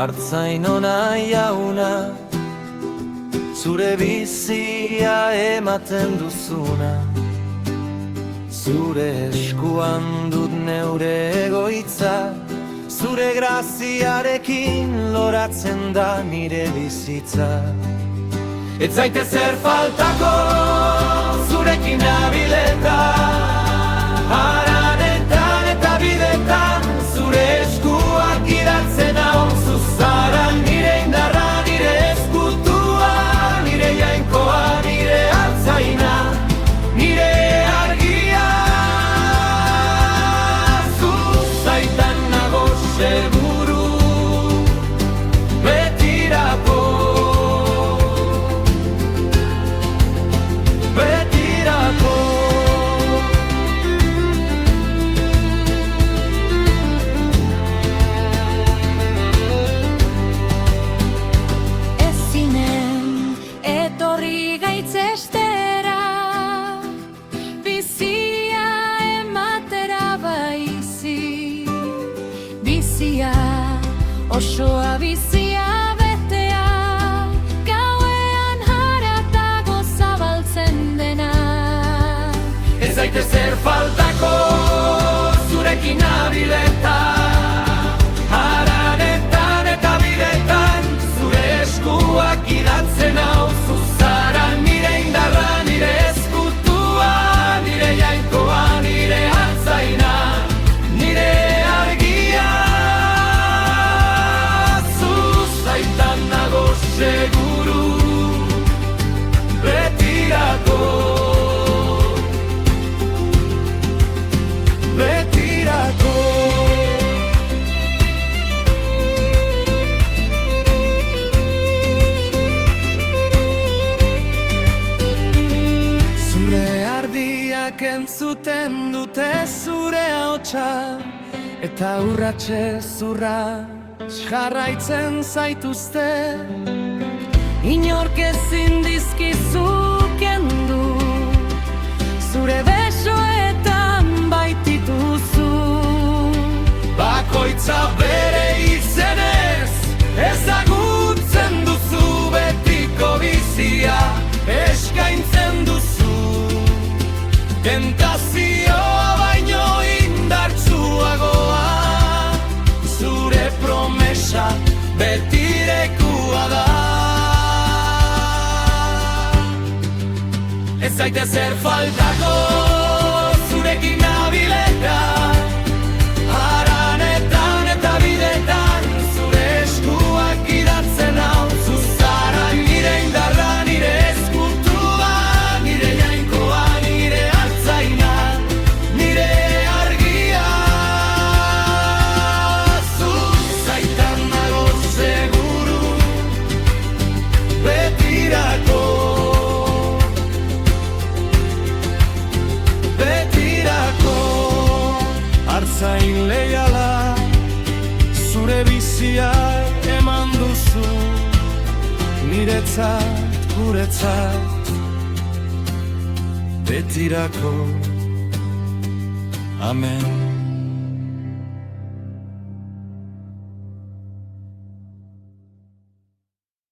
Artzain ona jauna, zure bizia ematen duzuna. Zure eskuan dut neure egoitza, zure graziarekin loratzen da nire bizitza. Ez zaite zer faltako, zurekin nabileta, haranetan eta bidetan, zure eskuak idatzen hau zuzara. Nire indarra, nire eskutua, nire jainkoa, nire altzaina, nire argia. Zuzaitan nago seguru, betirako. Osoa bizia betea, gauean haratago zabaltzen dena. Ez zaite zer faltako, zurekin nabileta, haranetan eta bidetan, zure eskuak idatzen hau zuzara. Nire indarra, nire eskutua, nire jainkoa, nire altzaina, nire argia. Seguru, betirako, betirako. Zure ardiak entzuten dute zure ahotsa, eta urratxe zurra jarraitzen zaituzte. Inork ezin dizkizu kendu, zure besoetan baitituzu. Bakoitza bere izenez, ezagutzen duzu betiko bizia, eskaintzen duzu. Tentazioa baino indartsuagoa, zure promesa betirekua da. Ez zaite zer faltako, zurekin nabileta, haranetan eta bidetan, zure eskuak idatzen hau zuzara. Nire indarra, nire eskutua, nire jainkoa, nire altzaina, nire argia. Zuzaitan nago seguru, betirako. Artzain leiala, zure bizia eman duzu, niretzat, guretzat, betirako. Amen.